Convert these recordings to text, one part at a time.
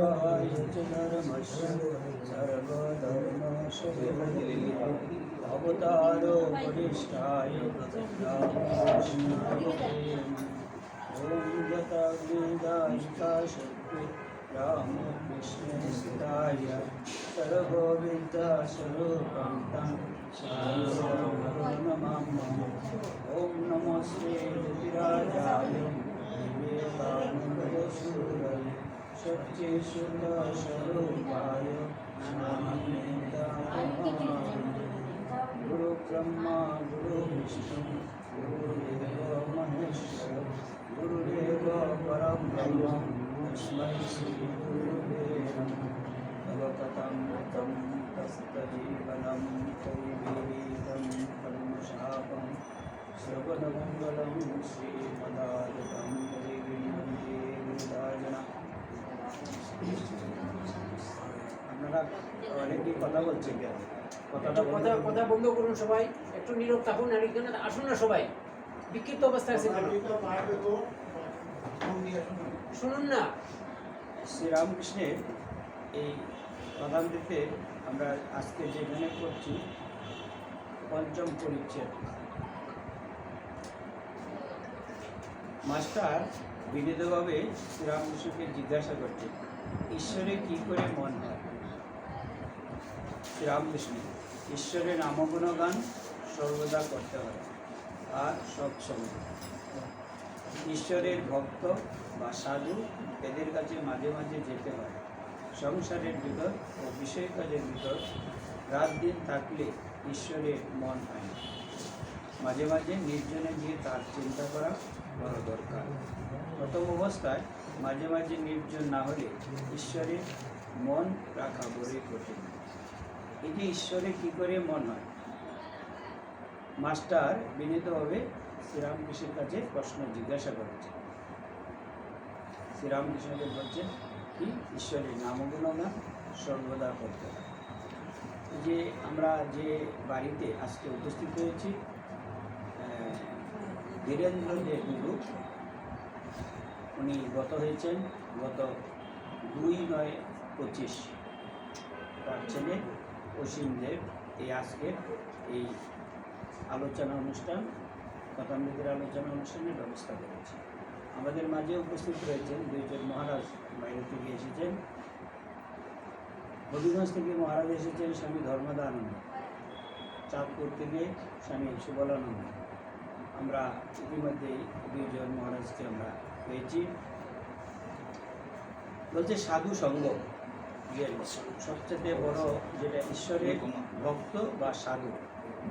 हेतुभूताय च धर्मस्य सर्वधर्मस्वरूपिणे अवतारो वरिष्ठाय रामकृष्णाय ते नमः। ॐ यथाग्निदायिका शक्ति रामकृष्णस्ताय सर्वविद्यास्वरूपं तं नमामि। ॐ नमो श्री यतिराजाय विवेकानन्दसूरये सच्चिदानन्दस्वरूपाय गुरु ब्रह्मा गुरु विष्णु गुरुदेव महेश्वर गुरुदेव परब्रह्म तस्मै श्री गुरुवे नमः। भगवतामृतं तस्तजीवनं कविवीतं कर्मशापं श्रवणमङ्गलं श्रीमदागतं वन्दे गुरुराजना। আপনারা অনেকেই কথা বলছেন কেন? কথা বন্ধ করুন সবাই, একটু নীরব থাকুন। আরেকজন আসুন না, সবাই বিক্ষিপ্ত অবস্থায় আছে কেন? শুনুন না। শ্রীরামকৃষ্ণের এই প্রধানটিতে আমরা আজকে যেখানে করছি পঞ্চম পরিচ্ছেদ। মাস্টার বিনীতভাবে শ্রীরামকৃষ্ণকে জিজ্ঞাসা করছে, ঈশ্বরে কি করে মন হয়? শ্রীরামকৃষ্ণ, ঈশ্বরের নামগুণগান সর্বদা করতে হয় আর সৎসঙ্গ। ঈশ্বরের ভক্ত বা সাধু এদের কাছে মাঝে মাঝে যেতে হয়। সংসারের ভিতর ও বিষয় কাজের ভিতর রাত দিন থাকলে ঈশ্বরের মন হয় না। মাঝে মাঝে নির্জনে গিয়ে তার চিন্তা করা বড় দরকার। প্রথম অবস্থায় মাঝে মাঝে নির্জন না হলে ঈশ্বরে মন রাখা বড়ই কঠিন। এই যে ঈশ্বরে কী করে মন হয়, মাস্টার বিনীতভাবে শ্রীরামকৃষ্ণের কাছে প্রশ্ন জিজ্ঞাসা করেছে। শ্রীরামকৃষ্ণকে বলছেন কি, ঈশ্বরের নামগুণগান সর্বদা করতে হয়। যে আমরা যে বাড়িতে আজকে উপস্থিত হয়েছি, ধীরেন্দ্র যে গুরু, উনি গত হয়েছেন গত 2/9/25। তার ছেলে অসীম দেব এই আজকের এই আলোচনা অনুষ্ঠান, কথামৃতের আলোচনা অনুষ্ঠানের ব্যবস্থা করেছে। আমাদের মাঝে উপস্থিত রয়েছেন দুইজন মহারাজ, বাইরে থেকে এসেছেন। হবিগঞ্জ থেকে মহারাজ এসেছেন স্বামী ধর্মদানন্দ, চাঁদপুর থেকে স্বামী সুবলানন্দ। আমরা ইতিমধ্যেই দুইজন মহারাজকে আমরা পেয়েছি। বলছে সাধু সঙ্গ, যে সবচেয়ে বড় যেটা ঈশ্বরের ভক্ত বা সাধু,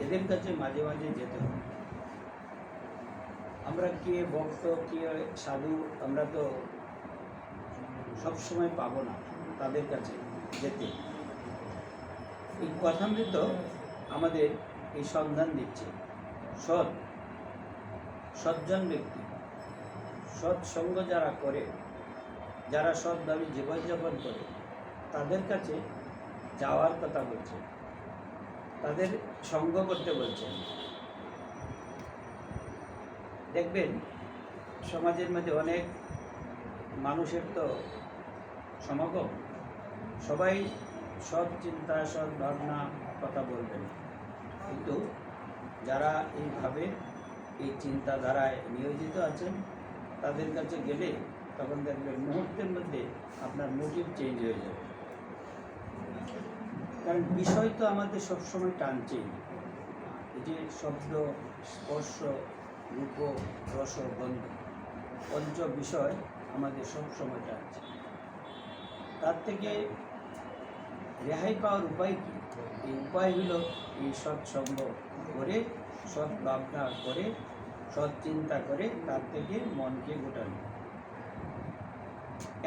এদের কাছে মাঝে মাঝে যেতে হবে। আমরা কে ভক্ত কে সাধু আমরা তো সবসময় পাবো না তাদের কাছে যেতে। এই কথামৃত আমাদের এই সন্ধান দিচ্ছে সজ্জন ব্যক্তি, সৎসঙ্গ যারা করে, যারা সৎভাবে জীবনযাপন করে, তাদের কাছে যাওয়ার কথা বলছে, তাদের সঙ্গ করতে বলছেন। দেখবেন সমাজের মধ্যে অনেক মানুষের তো সমাগম, সবাই সৎ চিন্তা সৎ ভাবনা কথা বলবেন, কিন্তু যারা এইভাবে এই চিন্তাধারায় নিয়োজিত আছেন তাদের কাছে গেলে তখন দেখবেন মুহূর্তের মধ্যে আপনার মোটিভ চেঞ্জ হয়ে যাবে। কারণ বিষয় তো আমাদের সবসময় টানছেই। এই যে শব্দ, স্পর্শ, রূপ, রস, গন্ধ, পঞ্চ বিষয় আমাদের সবসময় টানছে। তার থেকে রেহাই পাওয়ার উপায় কী? এই উপায় হলো এই সৎসঙ্গ করে, সৎ ভাবনা করে, সৎ চিন্তা করে তার থেকে মনকে গোটানো।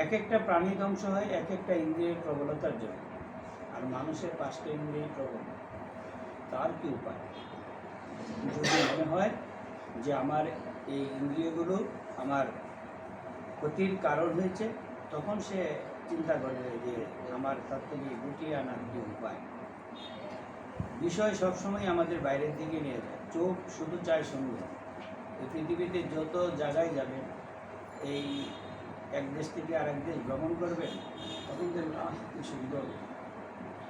এক একটা প্রাণী ধ্বংস হয় এক একটা ইন্দ্রিয়ের প্রবলতার জন্য, আর মানুষের 5টা ইন্দ্রিয় প্রবল। তার কি উপায়? যদি মনে হয় যে আমার এই ইন্দ্রিয়গুলো আমার ক্ষতির কারণ হয়েছে, তখন সে চিন্তা করবে যে আমার তার থেকে গুটিয়ে আনার কি উপায়। বিষয় সবসময় আমাদের বাইরের দিকে নিয়ে যায়, চোখ শুধু চায় সুন্দর। এই পৃথিবীতে যত জায়গায় যাবেন, এই এক দেশ থেকে আরেক দেশ ভ্রমণ করবেন, তখন দেখলাম কি সুন্দর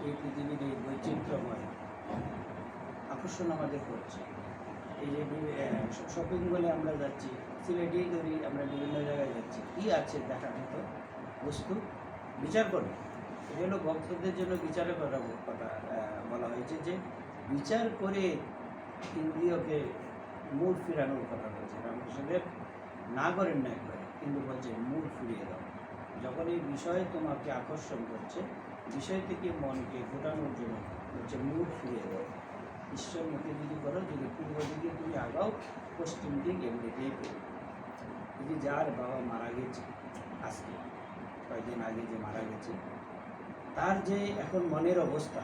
এই পৃথিবীর এই বৈচিত্র্যময় আকর্ষণ আমাদের করছে। এই যে শপিং মলে আমরা যাচ্ছি, সিলেটেই ধরি, আমরা বিভিন্ন জায়গায় যাচ্ছি, কী আছে দেখার মতো বস্তু, বিচার করে। এটা হলো ভক্তদের জন্য বিচারের কথা বলা হয়েছে, যে বিচার করে ইন্দ্রিয়কে মূল ফিরানোর কথা বলছে রামকৃষ্ণদেব। না করেন না একবারে, কিন্তু বলছে মূল ফিরিয়ে দাও। যখন এই বিষয় তোমাকে আকর্ষণ করছে, বিষয় থেকে মনকে ঘোটানোর জন্য বলছে মূল ফিরিয়ে দাও। ঈশ্বরমুখী যদি করো, যদি পূর্ব দিকে তুমি আগাও, পশ্চিম দিক এমনিতেই পেয়ে। এই যে যার বাবা মারা গেছে, আজকে কয়েকদিন আগে যে মারা গেছে, তার যে এখন মনের অবস্থা,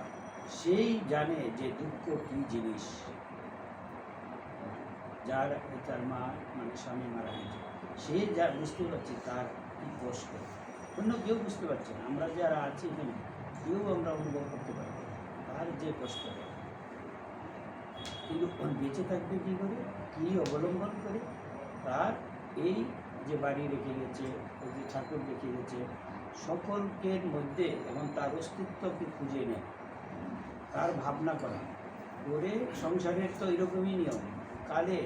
সেই জানে যে দুঃখ কী জিনিস। যার তার মা মানে স্বামী মারা গেছে, সে যা বুঝতে পারছে তার কী কষ্ট, অন্য কেউ বুঝতে পারছে না। আমরা যারা আছি এখানে কেউ আমরা অনুভব করতে পারবো তার যে কষ্ট। কিন্তু বেঁচে থাকবে কী করে, কী অবলম্বন করে? তার এই যে বাড়ি রেখে গেছে, ওই যে ঠাকুর রেখে গেছে, সকলকে মধ্যে এবং তার অস্তিত্বকে খুঁজে নেয়, তার ভাবনা করা করে। সংসারের তো এরকমই নিয়ম, কালে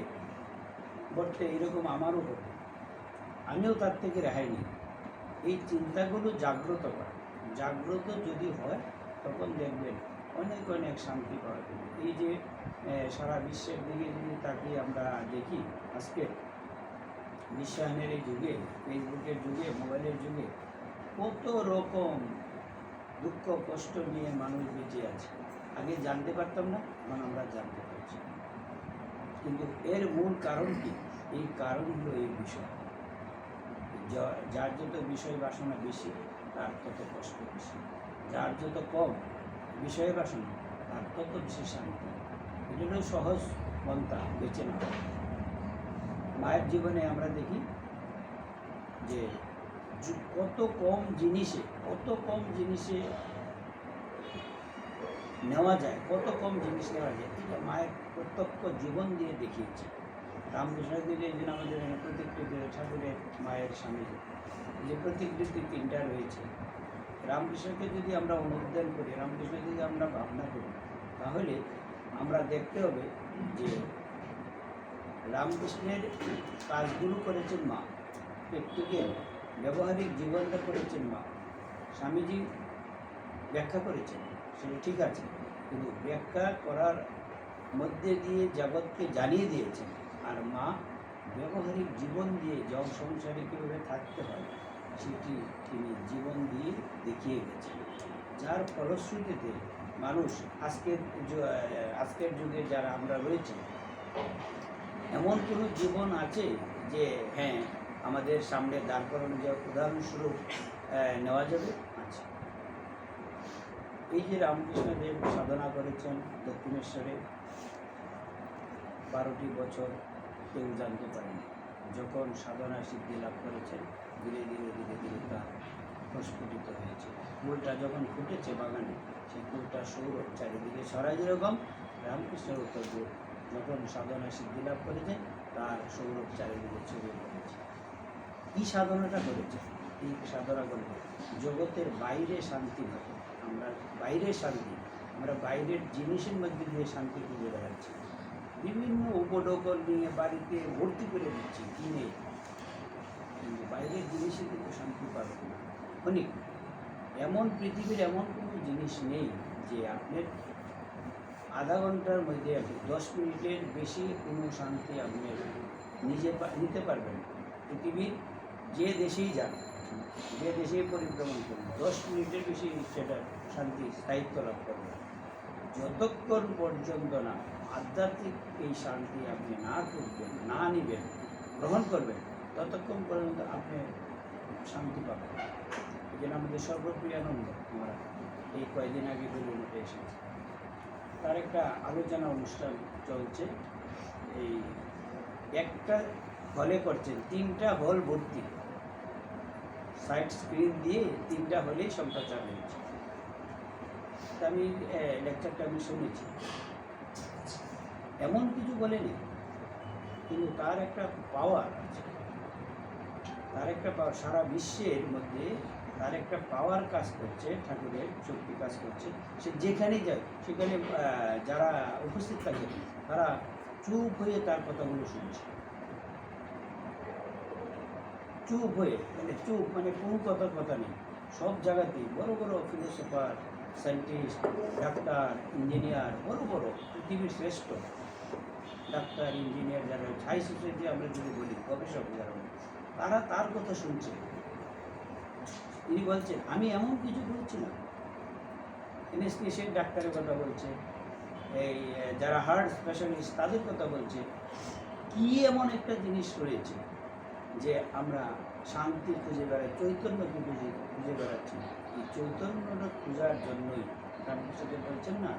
বটে এরকম আমারও ঘটে, আমিও তার থেকে রেহাই নিই। এই চিন্তাগুলো জাগ্রত করা, জাগ্রত যদি হয় তখন দেখবেন অনেক অনেক শান্তি পাওয়া যাবে। এই যে সারা বিশ্বের দিকে যদি তাকিয়ে আমরা দেখি, আজকে বিশ্বায়নের এই যুগে, ফেসবুকের যুগে, মোবাইলের যুগে কত রকম দুঃখ কষ্ট নিয়ে মানুষ বেঁচে আছে। আগে জানতে পারতাম না, এখন আমরা জানতে পারছি। কিন্তু এর মূল কারণ কি? এই কারণ হলো এই বিষয়। যার যত বিষয় বাসনা বেশি, তার তত কষ্ট বেশি। যার যত কম বিষয় বাসনা, তার তত বেশি শান্তি। এজন্য সহজ পন্থা বেছে নেওয়া। মায়ের জীবনে আমরা দেখি যে কত কম জিনিসে নেওয়া যায়, কত কম জিনিস নেওয়া যায়। এটা মায়ের প্রত্যক্ষ জীবন দিয়ে দেখিয়েছে। রামকৃষ্ণদেব এই দিন আমাদের প্রতিকৃতি ঠাকুরের মায়ের স্বামী যে প্রতিকৃতি তিনটা রয়েছে, রামকৃষ্ণকে যদি আমরা অনুধ্যান করি, রামকৃষ্ণ যদি আমরা ভাবনা করি, তাহলে আমরা দেখতে হবে যে রামকৃষ্ণের কাজগুলো করেছেন মা, প্র্যাকটিক্যাল ব্যবহারিক জীবনটা করেছেন মা। স্বামীজি ব্যাখ্যা করেছেন, সেটা ঠিক আছে, কিন্তু ব্যাখ্যা করার মধ্যে দিয়ে জগৎকে জানিয়ে দিয়েছেন। আর মা ব্যবহারিক জীবন দিয়ে সংসারে কীভাবে থাকতে হয় সেটি তিনি জীবন দিয়ে দেখিয়ে গেছেন। যার ফলশ্রুতিতে মানুষ আজকের যুগে যারা আমরা রয়েছি, এমন কোনো জীবন আছে যে হ্যাঁ আমাদের সামনে দাঁড় করানো যে উদাহরণস্বরূপ নেওয়া যাবে আছে। এই যে রামকৃষ্ণদেব সাধনা করেছেন দক্ষিণেশ্বরে 12টি বছর, কেউ জানতে পারেনি। যখন সাধনা সিদ্ধি লাভ করেছেন, ধীরে ধীরে ধীরে ধীরে তা প্রস্ফুটিত হয়েছে। ফুলটা যখন ফুটেছে বাগানে, সেই ফুলটা সৌরভ চারিদিকে ছড়ায়, যেরকম রামকৃষ্ণের উত্তর যখন সাধনা সিদ্ধি লাভ করেছেন, তার সৌরভ চারিদিকে ছড়িয়ে পড়েছে। কী সাধনাটা করেছে? এই সাধনা করবে জগতের বাইরে শান্তি পাবে। আমরা বাইরের শান্তি, আমরা বাইরের জিনিসের মধ্যে দিয়ে শান্তি খুঁজে বেড়াচ্ছি, বিভিন্ন উপঢৌকন নিয়ে বাড়িতে ভর্তি করে দিচ্ছি কিনে, কিন্তু বাইরের জিনিসে কিন্তু শান্তি পাবে না। অনেক এমন পৃথিবীর এমন কোনো জিনিস নেই যে আপনার আধা ঘন্টার মধ্যে 10 মিনিটের বেশি কোনো শান্তি আপনি নিতে পারবেন। পৃথিবীর যে দেশেই যান, যে দেশেই পরিভ্রমণ করুন, 10 মিনিটের বেশি সেটা শান্তি স্থায়িত্ব লাভ করবে। যতক্ষণ পর্যন্ত না আধ্যাত্মিক এই শান্তি আপনি না করবেন, না নিবেন, গ্রহণ করবেন, ততক্ষণ পর্যন্ত আপনি শান্তি পাবেন। এই জন্য আমাদের সর্বপ্রিয় আনন্দ আমরা এই কয়েকদিন আগে বেলুড়মঠে এসেছি, তার একটা আলোচনা অনুষ্ঠান চলছে। এই একটা হলে করছেন, 3টা হল ভর্তি, সাইড স্ক্রিন দিয়ে 3টা হলেই সম্প্রচার হয়েছে। আমি লেকচারটা শুনেছি, এমন কিছু বলেনি, কিন্তু তার একটা পাওয়ার আছে, তার একটা পাওয়ার সারা বিশ্বের মধ্যে তার একটা পাওয়ার কাজ করছে, ঠাকুরের শক্তি কাজ করছে। সে যেখানেই যায় সেখানে যারা উপস্থিত থাকে তারা চুপ হয়ে তার কথাগুলো শুনছে, চুপ হয়ে, মানে চুপ মানে কোনো কথা নেই। সব জায়গাতেই বড় বড় ফিলোসফার, সায়েন্টিস্ট, ডাক্তার, ইঞ্জিনিয়ার, বড় বড় পৃথিবীর শ্রেষ্ঠ ডাক্তার, ইঞ্জিনিয়ার যারা হাই সোসাইটি আমরা যদি বলি, গবেষক যারা, তারা তার কথা শুনছে। তিনি বলছেন আমি এমন কিছু বলছি না। এনএসটিসির ডাক্তারের কথা বলছে, এই যারা হার্ট স্পেশালিস্ট তাদের কথা বলছে। কি এমন একটা জিনিস রয়েছে যে আমরা শান্তি খুঁজে বেড়াই, চৈতন্যকে খুঁজে বেড়াচ্ছি। এই চৈতন্যটা খোঁজার জন্যই রামকৃষ্ণদেব বলছেন না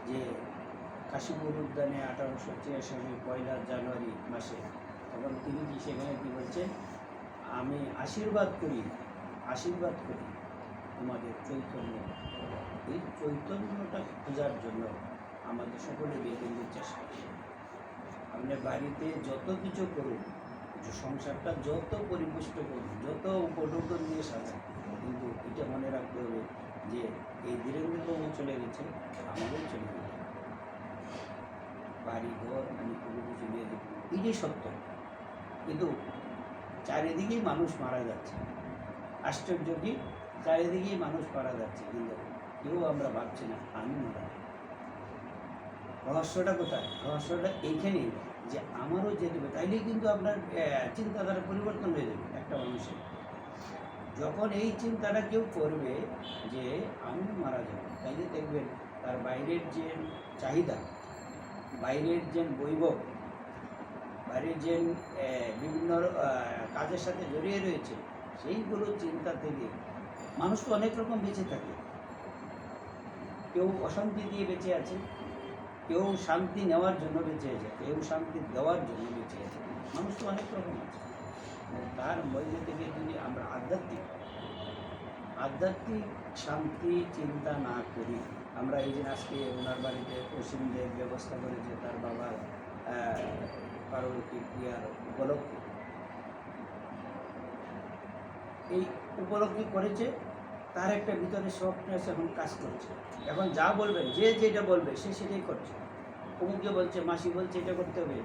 যে কাশীপুর উদ্যানে 1886 পয়লা জানুয়ারি মাসে, তখন তিনি কি সেখানে কি বলছেন, আমি আশীর্বাদ করি তোমাদের চৈতন্য। এই চৈতন্যটা খোঁজার জন্য আমাদের সকলেরই কিন্তু চেষ্টা। আপনি বাড়িতে যত কিছু করুন, সংসারটা যত পরিপুষ্ট করুন, যত উপঢৌকন নিয়ে সাজান, কিন্তু এটা মনে রাখতে হবে যে এই ধীরেন্দ্রবাবু চলে গেছে, আমাদের চলে গেছে, বাড়ি ঘর আমি কোনো কিছু নিয়ে দেব, এটাই সত্য। কিন্তু চারিদিকেই মানুষ মারা যাচ্ছে। আশ্চর্য কি, চারিদিকেই মানুষ মারা যাচ্ছে, কিন্তু কেউ আমরা ভাবছি না আমি মারা যাব। রহস্যটা কোথায়? রহস্যটা এইখানেই যে আমারও যেতে হবে। তাইলে কিন্তু আপনার চিন্তাধারা পরিবর্তন হয়ে যাবে একটা মানুষের। যখন এই চিন্তাটা কেউ করবে যে আমি মারা যাব, তাইলে দেখবেন তার বাইরের যে চাহিদা, বাইরের যে বৈভব, বাইরের যে বিভিন্ন কাজের সাথে জড়িয়ে রয়েছে, সেইগুলো চিন্তা থেকে মানুষ তো অনেক রকম বেঁচে থাকে। কেউ অশান্তি দিয়ে বেঁচে আছে, কেউ শান্তি নেওয়ার জন্য বেঁচে আছে, কেউ শান্তি দেওয়ার জন্য বেঁচে আছে। মানুষ তো অনেক রকম আছে। তার মধ্যে থেকে যদি আমরা আধ্যাত্মিক শান্তি চিন্তা না করি, আমরা এই যে আজকে ওনার বাড়িতে অসীমদের ব্যবস্থা করেছে তার বাবার পারলৌকিক ক্রিয়ার উপলক্ষে, এই উপলব্ধি করেছে, তার একটা ভিতরে সফটনেস এখন কাজ করছে। এখন যা বলবেন, যে যেটা বলবে সে সেটাই করছে। অমুকে বলছে, মাসি বলছে এটা করতে হবে,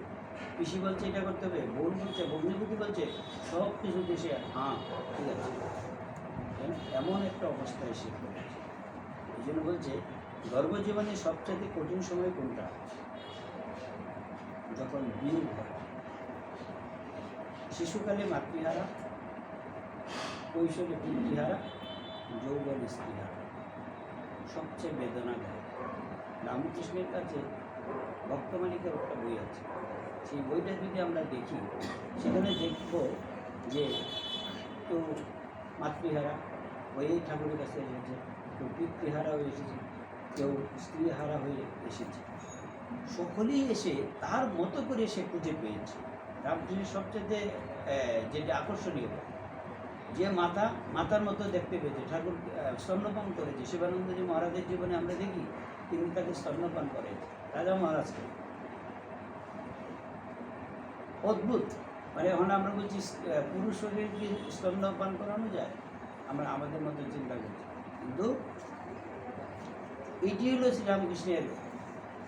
পিসি বলছে এটা করতে হবে, বোন বলছে, ভগ্নিপতি বলছে, সব কিছু দেশে হ্যাঁ ঠিক আছে, এমন একটা অবস্থায় সে করেছে। এই জন্য বলছে গর্ভজীবনের সবচেয়ে কঠিন সময় কোনটা? যখন বিয়োগ হয়। শিশুকালে মাতৃহারা, কৈশোরে পিতৃহারা, যৌবন স্ত্রীহারা, সবচেয়ে বেদনাদায়ক। রামকৃষ্ণের কাছে ভক্তমানিকের একটা বই আছে, সেই বইটা যদি আমরা দেখি সেখানে দেখব যে কেউ মাতৃহারা হয়ে ঠাকুরের কাছে এসেছে, কেউ পিতৃহারা হয়ে এসেছে, কেউ স্ত্রীহারা হয়ে এসেছে। সকলেই এসে তার মতো করে সে খুঁজে পেয়েছে। রামকৃষ্ণের সবচেয়ে যেটা আকর্ষণীয়, যে মাতার মতো দেখতে পেয়েছে। ঠাকুর স্তন্যপান করেছে, শিবানন্দজি মহারাজের জীবনে আমরা দেখি তিনি তাকে স্তন্যপান করেছে, রাজা মহারাজকে। অদ্ভুত, মানে এখন আমরা বলছি পুরুষ শরীরকে স্তন্যপান করানো যায়, আমরা আমাদের মতো চিন্তা করছি, কিন্তু এটি হলো শ্রীরামকৃষ্ণের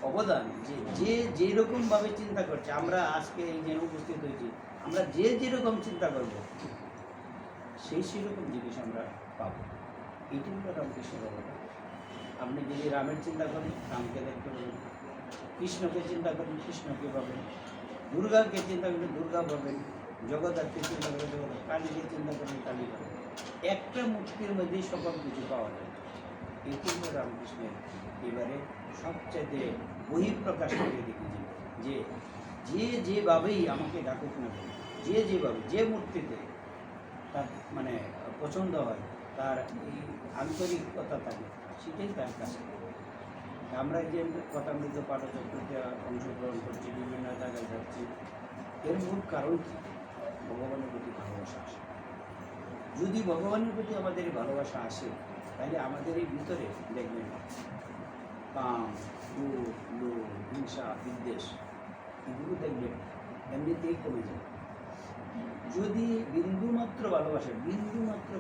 অবদান। যে যেরকমভাবে চিন্তা করছে, আমরা আজকে এই যে উপস্থিত হয়েছি, আমরা যে যেরকম চিন্তা করব সেরকম জিনিস আমরা পাবো। এটি হলো রামকৃষ্ণের অবদান। আপনি যদি রামের চিন্তা করেন, রামকে দেখতে পাবেন, কৃষ্ণকে চিন্তা করেন, কৃষ্ণকে পাবেন, দুর্গাকে চিন্তা করেন, দুর্গা পাবেন, জগদ্ধাত্রীকে চিন্তা করেন, জগদ্ধাত্রী, কালীকে চিন্তা করেন, কালী পাবেন। একটা মূর্তির মধ্যেই সকল কিছু পাওয়া যায়। এটি হলো রামকৃষ্ণের এবারে সবচেয়ে বহিঃপ্রকাশ করে দেখেছি, যে যেভাবেই আমাকে ডাকুক না কেন, যে যেভাবে যে মূর্তিতে তার মানে পছন্দ হয়, তার এই আন্তরিকতা থাকে, সেটাই তার কাছে। আমরা যে কথামৃত পাঠচক্রতে অংশগ্রহণ করছি, বিভিন্ন জায়গায় যাচ্ছি, এর মূল কারণ কি? ভগবানের প্রতি ভালোবাসা আসে। যদি ভগবানের প্রতি আমাদের এই ভালোবাসা আসে, তাহলে আমাদের এই ভিতরে দেখবেন কাম, ক্রোধ, লোভ, হিংসা, বিদ্বেষ, এগুলো দেখবেন এমনিতেই কমে যায়। যদি বিন্দুমাত্র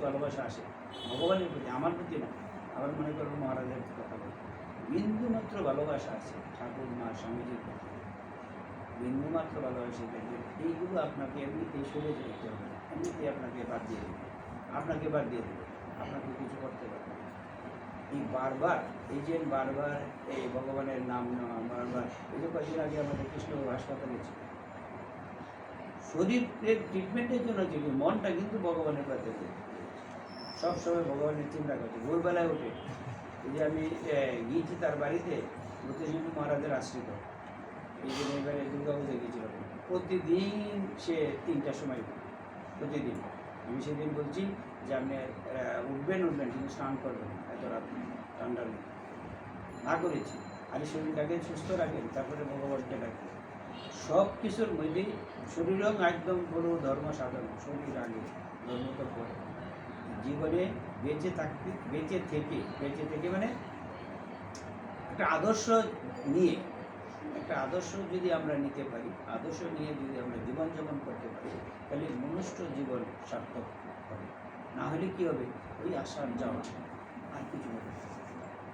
ভালোবাসা আসে ভগবানের প্রতি, আমার প্রতি না, আবার মনে করুন মহারাজের কথা বলি, বিন্দুমাত্র ভালোবাসা আছে ঠাকুর মা স্বামীজির প্রতি, বিন্দুমাত্র ভালোবাসা দেখবেন এইগুলো আপনাকে এমনিতেই সরে যেতে হবে না, এমনিতেই আপনাকে বাদ দিয়ে দেবে, আপনাকে কিছু করতে পারবে না। এই বারবার এই ভগবানের নাম নেওয়া, বারবার এই যে কয়েকদিন আগে আমাদের কৃষ্ণবাবু হাসপাতালে ছিল, শরীরের ট্রিটমেন্টের জন্য যে মনটা কিন্তু ভগবানের কাছে সবসময় ভগবানের চিন্তা করছে। ভোরবেলায় উঠে এই যে আমি গিয়েছি তার বাড়িতে, প্রতিদিন মহারাজের আশ্রিত, এই যে এবারে দুর্গা পুজো গিয়েছিলাম, প্রতিদিন সে 3টার সময় প্রতিদিন। আমি সেদিন বলছি যে আপনি উঠবেন কিন্তু স্নান করবেন এত রাত ঠান্ডার মধ্যে, না করেছি। আগে শরীরটাকে সুস্থ রাখেন, তারপরে ভগবানকে ডাকেন। সব কিছুর মধ্যেই শরীরও একদম পুরো ধর্ম সাধন, শরীর আগে ধর্ম তো পরে। জীবনে বেঁচে থেকে মানে একটা আদর্শ যদি আমরা নিতে পারি, আদর্শ নিয়ে যদি আমরা জীবনযাপন করতে পারি, তাহলে মনুষ্য জীবন সার্থক হবে। না হলে কি হবে? ওই আসার যাওয়া, আর কিছু হবে।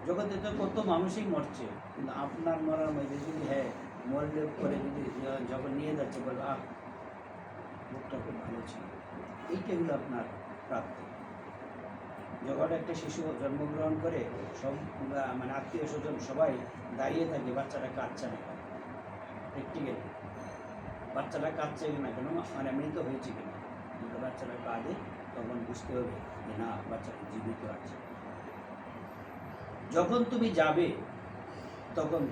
জগতে তো কত মানুষই মরছে, কিন্তু আপনার মরার মধ্যে যদি মরলে পরে যদি যখন নিয়ে যাচ্ছে বলবে মুখটা খুব ভালো ছিল, এইটাই হলো আপনার প্রাপ্তি। যখন একটা শিশু জন্মগ্রহণ করে সব মানে আত্মীয় স্বজন সবাই দাঁড়িয়ে থাকে, বাচ্চাটা কাঁদছে না কেন, প্র্যাকটিক্যাল বাচ্চাটা কাঁদছে না কেন, মানে মৃত হয়েছে কিনা। কিন্তু বাচ্চাটা কাঁদে, তখন বুঝতে হবে যে না, বাচ্চাটা জীবিত আছে। যখন তুমি যাবে তখন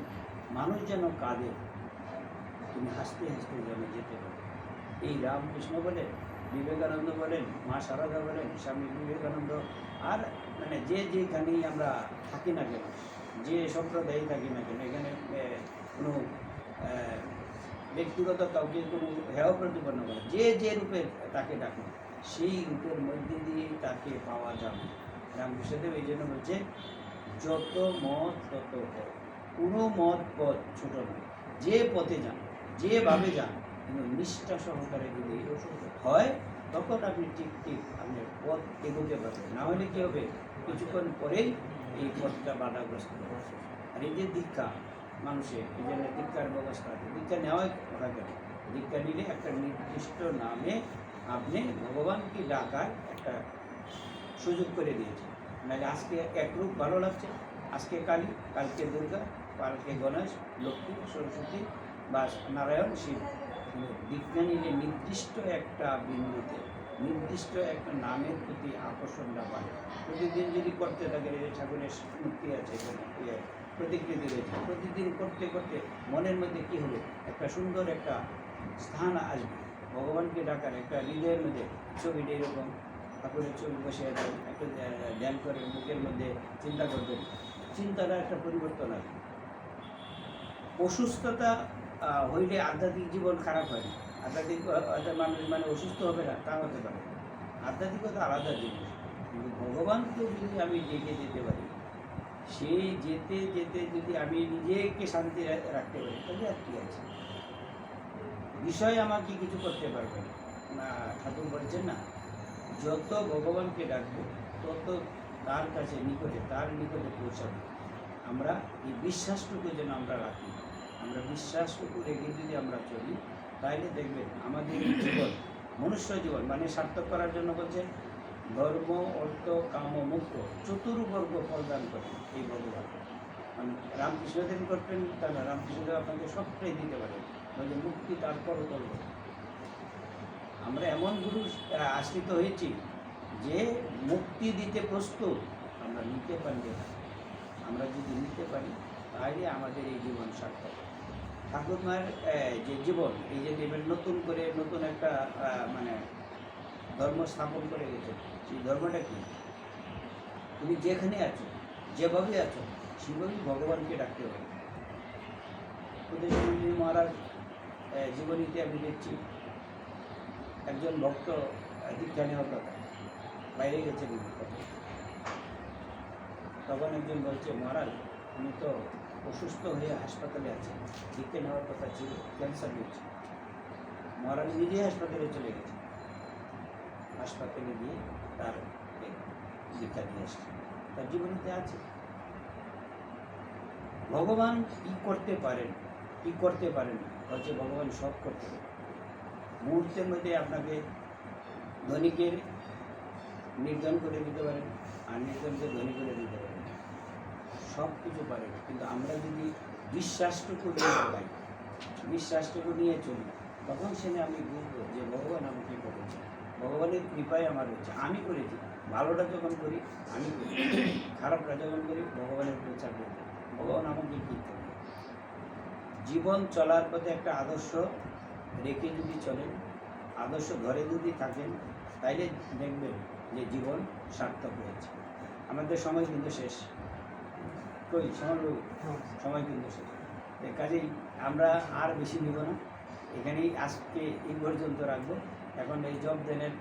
মানুষ যেন কাঁদে, তুমি হাসতে যেন যেতে পারো। এই রামকৃষ্ণ বলেন, বিবেকানন্দ বলেন, মা সারদা বলেন, স্বামী বিবেকানন্দ, আর মানে যেখানেই আমরা থাকি না কেন, যে সম্প্রদায়ে থাকি না কেন, এখানে কোনো ব্যক্তিগত কাউকে কোনো হেয় প্রতিপন্ন করে, যে রূপে তাকে ডাকে, সেই রূপের মধ্যে দিয়ে তাকে পাওয়া যাবে। রামকৃষ্ণদেব এই জন্য বলছে, যত মত তত পথ, কোনো মত পথ ছোট নয়, যে পথে যান, যেভাবে যান, কিন্তু নিষ্ঠা সহকারে যদি হয়, তখন আপনি ঠিক আপনি পথ এগোতে পারবেন। না হলে কী হবে, কিছুক্ষণ পরেই এই পথটা বাধাগ্রস্ত হবে। আর এই যে দীক্ষা মানুষের, এই জন্য দীক্ষার ব্যবস্থা আছে। দীক্ষা নেওয়াই কথা কেন, দীক্ষা নিলে একটা নির্দিষ্ট নামে আপনি ভগবানকে ডাকার একটা সুযোগ করে দিয়েছে। নাহলে আজকে এক রূপ ভালো লাগছে, আজকে কালী, কালকে দুর্গা, কালকে গণেশ, লক্ষ্মী, সরস্বতী বা নারায়ণ, শিব। দীক্ষা নিলে নির্দিষ্ট একটা বিন্দুতে, নির্দিষ্ট একটা নামের প্রতি আকর্ষণটা বাড়ে। প্রতিদিন যদি করতে থাকে, ঠাকুরের মূর্তি আছে, প্রতিকৃতি রয়েছে, প্রতিদিন করতে করতে মনের মধ্যে কী হবে, একটা সুন্দর একটা স্থান আসবে ভগবানকে ডাকার। একটা হৃদয়ের মধ্যে ছবিটা এরকম ঠাকুরের ছবি বসে আছে, একটা ধ্যান করে মুখের মধ্যে চিন্তা করবেন, চিন্তাটা একটা পরিবর্তন আসবে। অসুস্থতা হইলে আধ্যাত্মিক জীবন খারাপ হয় না। আধ্যাত্মিক মানুষ মানে অসুস্থ হবে না, তা হতে পারে। আধ্যাত্মিকতা আলাদা জিনিস, কিন্তু ভগবানকে যদি আমি ডেকে যেতে পারি, সেই যেতে যেতে যদি আমি নিজেকে শান্তি রাখতে পারি, তাহলে আর কী আছে, বিষয় আমাকে কিছু করতে পারবে না। ঠাকুর বলছেন না, যত ভগবানকে ডাকবো তত তার কাছে তার নিকটে পৌঁছাবে। আমরা এই বিশ্বাসটুকু যেন আমরা রাখি, আমরা বিশ্বাসটুকু রেখে যদি আমরা চলি, তাহলে দেখবেন আমাদের জীবন, মনুষ্য জীবন মানে সার্থক করার জন্য বলছে, ধর্ম, অর্থ, কাম, মোক্ষ চতুর্বর্গ ফলদান করে এই ভগবান। মানে রামকৃষ্ণদেব করতেন তা না, রামকৃষ্ণদেব আপনাকে সবটাই দিতে পারে, বলে মুক্তি তারপর করব। আমরা এমন গুরু আশ্রিত হয়েছি যে মুক্তি দিতে প্রস্তুত, আমরা নিতে পারলে না। আমরা যদি নিতে পারি, তাহলে আমাদের এই জীবন সার্থক। ঠাকুর মায়ের যে জীবন, এই যে দেবের নতুন করে নতুন একটা মানে ধর্ম স্থাপন করে গেছে, সেই ধর্মটা কি, তুমি যেখানে আছো, যেভাবে আছো, সেভাবেই ভগবানকে ডাকতে হবে। উদয়চন্দ্র মহারাজ জীবনীতে আমি দেখছি, একজন ভক্ত দীক্ষা নেওয়ার কথা, বাইরে গেছে তখন একজন বলছে, মহারাজ উনি তো অসুস্থ হয়ে হাসপাতালে আছেন, দীক্ষা নেওয়ার কথা ছিল, ক্যান্সার হয়েছে। মহারাজ নিজেই হাসপাতালে চলে গেছে। হাসপাতালে গিয়ে তার দীক্ষা দিয়ে আসছে, তার জীবনীতে আছে। ভগবান কি করতে পারেন, কি করতে পারেন না, হচ্ছে ভগবান সব করতে পারেন। মুহূর্তের মধ্যে আপনাকে ধনীকের নির্জন করে দিতে পারেন, আর নির্জনকে ধনী করে দিতে পারেন, সব কিছু পারেন। কিন্তু আমরা যদি বিশ্বাসটুকু নিয়ে পাই, বিশ্বাসটুকু নিয়ে চলি, তখন সেখানে আমি বুঝবো যে ভগবান আমাকে করেছে, ভগবানের কৃপায় আমার হচ্ছে, আমি করেছি। ভালোটা যখন করি আমি করি, খারাপটা যখন করি ভগবানের উপরে চাপিয়ে দিই, ভগবান আমাকে কী করবে। জীবন চলার পথে একটা আদর্শ রেখে যদি চলেন, আদর্শ ধরে যদি থাকেন, তাইলে দেখবেন যে জীবন সার্থক হয়েছে। আমাদের সময় কিন্তু শেষ, কই সময় কিন্তু শেষ। কাজেই আমরা আর বেশি নেব না, এখানেই আজকে এই পর্যন্ত রাখবো। এখন এই জব দেনের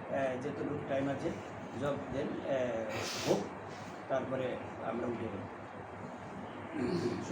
যতটুকু টাইম আছে, জব দেন হোক, তারপরে আমরা উঠে যাবো।